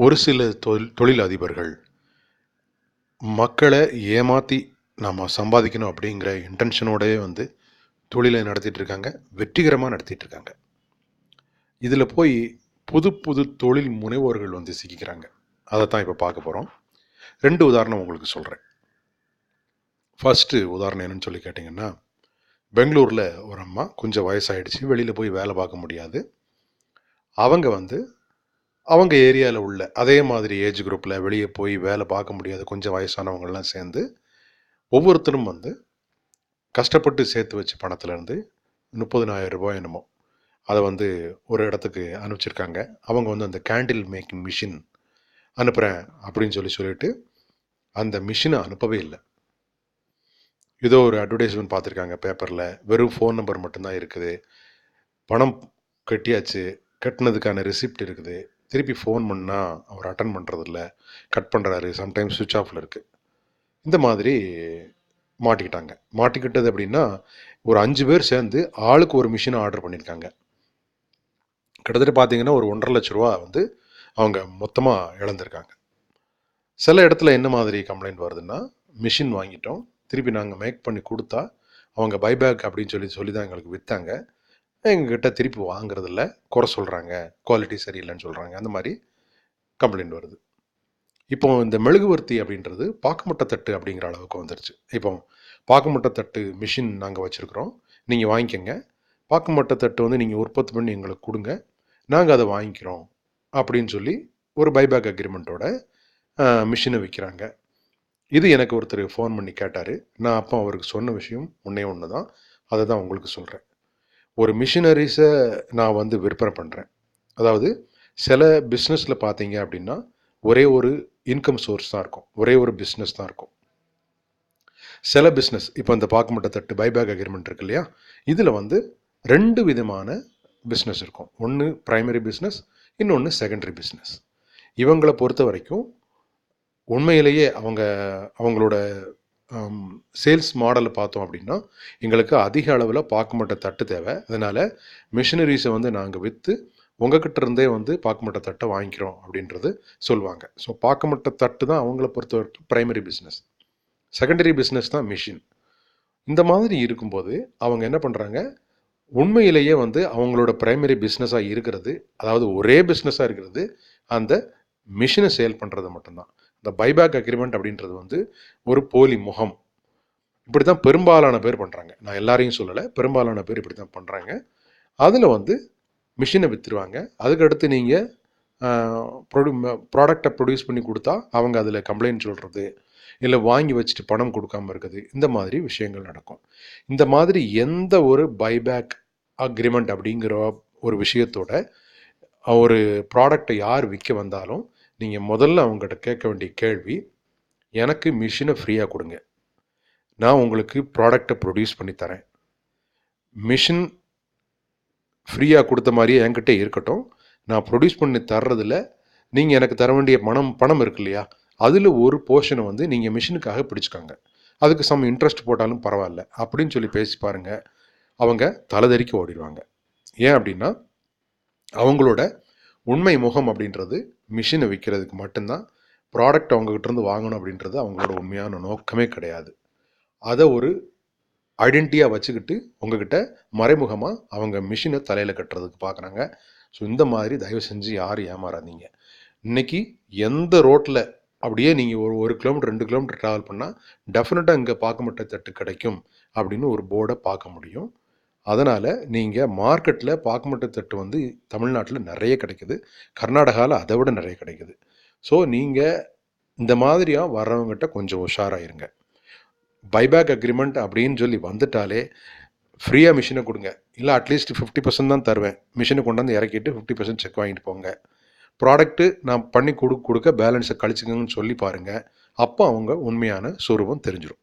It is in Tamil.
ஒரு சில தொழில் அதிபர்கள் மக்களை ஏமாற்றி நம்ம சம்பாதிக்கணும் அப்படிங்கிற இன்டென்ஷனோடயே தொழிலை நடத்திட்டு இருக்காங்க. வெற்றிகரமாக நடத்திட்டு இருக்காங்க. இதில் போய் புது புது தொழில் முனைவோர்கள் சிக்கிக்கிறாங்க. அதை தான் இப்போ பார்க்க போகிறோம். 2 உதாரணம் உங்களுக்கு சொல்கிறேன். ஃபஸ்ட்டு உதாரணம் என்னன்னு சொல்லி கேட்டிங்கன்னா, பெங்களூரில் ஒரு அம்மா கொஞ்சம் வயசாகிடுச்சு, வெளியில் போய் வேலை பார்க்க முடியாது. அவங்க அவங்க ஏரியாவில் உள்ள அதே மாதிரி ஏஜ் குரூப்பில் வெளியே போய் வேலை பார்க்க முடியாது கொஞ்சம் வயசானவங்கள்லாம் சேர்ந்து ஒவ்வொருத்தரும் கஷ்டப்பட்டு சேர்த்து வச்ச பணத்துலேருந்து 30,000 ரூபாய் என்னமோ அதை ஒரு இடத்துக்கு அனுப்பிச்சிருக்காங்க. அவங்க அந்த கேண்டில் மேக்கிங் மிஷின் அனுப்புகிறேன் அப்படின்னு சொல்லிட்டு அந்த மிஷினை அனுப்பவே இல்லை. ஏதோ ஒரு அட்வர்டைஸ்மெண்ட் பார்த்துருக்காங்க பேப்பரில், வெறும் ஃபோன் நம்பர் மட்டும்தான் இருக்குது, பணம் கட்டியாச்சு, கட்டினதுக்கான ரெசிப்ட் இருக்குது, திருப்பி ஃபோன் பண்ணால் அவர் அட்டன் பண்ணுறதில்ல, கட் பண்ணுறாரு, சம்டைம்ஸ் சுவிட்ச் ஆஃபில் இருக்குது. இந்த மாதிரி மாட்டிக்கிட்டாங்க. மாட்டிக்கிட்டது அப்படின்னா ஒரு 5 பேர் சேர்ந்து ஆளுக்கு ஒரு மிஷினை ஆர்டர் பண்ணியிருக்காங்க. கிட்டத்தட்ட பார்த்தீங்கன்னா ஒரு 1,50,000 லட்ச ரூபா அவங்க மொத்தமாக இழந்திருக்காங்க. சில இடத்துல என்ன மாதிரி கம்ப்ளைண்ட் வருதுன்னா, மிஷின் வாங்கிட்டோம், திருப்பி நாங்கள் மேக் பண்ணி கொடுத்தா அவங்க பைபேக் அப்படின்னு சொல்லி தான் எங்களுக்கு விற்றாங்க, எங்ககிட்ட திருப்பி வாங்குறதில்ல, குறை சொல்கிறாங்க, குவாலிட்டி சரியில்லைன்னு சொல்கிறாங்க. அந்த மாதிரி கம்ப்ளைண்ட் வருது. இப்போ இந்த மெழுகுவர்த்தி அப்படின்றது பாக்குமட்ட தட்டு அப்படிங்கிற அளவுக்கு வந்துருச்சு. இப்போ பாக்குமட்ட தட்டு மிஷின் நாங்கள் வச்சுருக்குறோம், நீங்கள் வாங்கிக்கோங்க, பாக்குமட்ட தட்டு நீங்கள் உற்பத்தி பண்ணி எங்களுக்கு கொடுங்க, நாங்கள் அதை வாங்கிக்கிறோம் அப்படின்னு சொல்லி ஒரு பைபேக் அக்ரிமெண்ட்டோட மிஷினை விற்கிறாங்க. இது எனக்கு ஒருத்தர் ஃபோன் பண்ணி கேட்டார். நான் அப்போ அவருக்கு சொன்ன விஷயம் ஒன்று தான், அதை தான் உங்களுக்கு சொல்கிறேன். ஒரு மிஷினரிஸை நான் விற்பனை பண்ணுறேன். அதாவது சில பிஸ்னஸில் பார்த்தீங்க அப்படின்னா ஒரே ஒரு இன்கம் சோர்ஸ் தான் இருக்கும், ஒரே ஒரு பிஸ்னஸ் தான் இருக்கும். சில பிஸ்னஸ் இப்போ இந்த பாக்குமட்ட தட்டு பைபேக் அக்ரிமெண்ட் இருக்கு இல்லையா, இதில் 2 விதமான பிஸ்னஸ் இருக்கும். ஒன்று ப்ரைமரி பிஸ்னஸ், இன்னொன்று செகண்டரி பிஸ்னஸ். இவங்களை பொறுத்த வரைக்கும் உண்மையிலேயே அவங்களோட சேல்ஸ் மாடலை பார்த்தோம் அப்படின்னா, எங்களுக்கு அதிக அளவில் பாக்குமட்ட தட்டு தேவை, அதனால் மிஷினரிஸை நாங்கள் விற்று உங்ககிட்ட இருந்தே பாக்குமட்ட தட்டை வாங்கிக்கிறோம் அப்படின்றது சொல்லுவாங்க. ஸோ பாக்குமட்ட தட்டு தான் அவங்கள பொறுத்த வரைக்கும் ப்ரைமரி பிஸ்னஸ். செகண்டரி பிஸ்னஸ் தான் மிஷின். இந்த மாதிரி இருக்கும்போது அவங்க என்ன பண்ணுறாங்க, உண்மையிலேயே அவங்களோட ப்ரைமரி பிஸ்னஸாக இருக்கிறது, அதாவது ஒரே பிஸ்னஸாக இருக்கிறது அந்த மிஷினை சேல் பண்ணுறது மட்டும்தான். இந்த பைபேக் அக்ரிமெண்ட் அப்படின்றது ஒரு போலி முகம். இப்படி தான் பெரும்பாலான பேர் பண்ணுறாங்க. நான் எல்லாரையும் சொல்லலை, பெரும்பாலான பேர் இப்படி தான் பண்ணுறாங்க. அதில் மிஷினை விற்றுருவாங்க. அதுக்கடுத்து நீங்கள் ப்ராடக்டை ப்ரொடியூஸ் பண்ணி கொடுத்தா அவங்க அதில் கம்ப்ளைண்ட் சொல்கிறது, இல்லை வாங்கி வச்சுட்டு பணம் கொடுக்காமல் இருக்குது, இந்த மாதிரி விஷயங்கள் நடக்கும். இந்த மாதிரி எந்த ஒரு பைபேக் அக்ரிமெண்ட் அப்படிங்கிற ஒரு விஷயத்தோட ஒரு ப்ராடக்டை யார் விற்க வந்தாலும் நீங்கள் முதல்ல அவங்ககிட்ட கேட்க வேண்டிய கேள்வி, எனக்கு மிஷினை ஃப்ரீயாக கொடுங்க, நான் உங்களுக்கு ப்ராடக்டை ப்ரொடியூஸ் பண்ணி தரேன், மிஷின் ஃப்ரீயாக கொடுத்த மாதிரியே என்கிட்ட இருக்கட்டும், நான் ப்ரொடியூஸ் பண்ணி தர்றதில் நீங்கள் எனக்கு தர வேண்டிய பணம் இருக்கு இல்லையா, அதில் ஒரு போர்ஷனை நீங்கள் மிஷினுக்காக பிடிச்சிக்காங்க, அதுக்கு சம் இன்ட்ரெஸ்ட் போட்டாலும் பரவாயில்ல அப்படின்னு சொல்லி பேசி பாருங்கள். அவங்க தலைதறிக்க ஓடிடுவாங்க. ஏன் அப்படின்னா அவங்களோட உண்மை முகம் அப்படின்றது மிஷினை விற்கிறதுக்கு மட்டும்தான். ப்ராடக்ட் அவங்ககிட்டருந்து வாங்கணும் அப்படின்றது அவங்களோட உண்மையான நோக்கமே கிடையாது. அதை ஒரு ஐடென்டிட்டியாக வச்சுக்கிட்டு உங்ககிட்ட மறைமுகமாக அவங்க மிஷினை தலையில் கட்டுறதுக்கு பார்க்குறாங்க. ஸோ இந்த மாதிரி தயவு செஞ்சு யாரும் ஏமாறாதீங்க. இன்றைக்கி எந்த ரோட்டில் அப்படியே நீங்கள் ஒரு கிலோமீட்டர் 2 கிலோமீட்டர் ட்ராவல் பண்ணால் டெஃபினட்டாக இங்கே பாக்குமட்ட தட்டு கிடைக்கும் அப்படின்னு ஒரு போர்டை பார்க்க முடியும். அதனால் நீங்கள் மார்க்கெட்டில் பாக்குமட்ட தட்டு தமிழ்நாட்டில் நிறைய கிடைக்குது, கர்நாடகாவில் அதை விட நிறைய கிடைக்குது. ஸோ நீங்கள் இந்த மாதிரியாக வர்றவங்ககிட்ட கொஞ்சம் உஷாராயிருங்க. பைபேக் அக்ரிமெண்ட் அப்படின்னு சொல்லி வந்துட்டாலே ஃப்ரீயாக மிஷினை கொடுங்க, இல்லை அட்லீஸ்ட் 50% தான் தருவேன், மிஷினை கொண்டாந்து இறக்கிட்டு 50% செக் வாங்கிட்டு போங்க, ப்ராடக்ட்டு நான் பண்ணி கொடுக்க பேலன்ஸை கழிச்சுக்கங்கன்னு சொல்லி பாருங்கள். அப்போ அவங்க உண்மையான சொரூபம் தெரிஞ்சிடும்.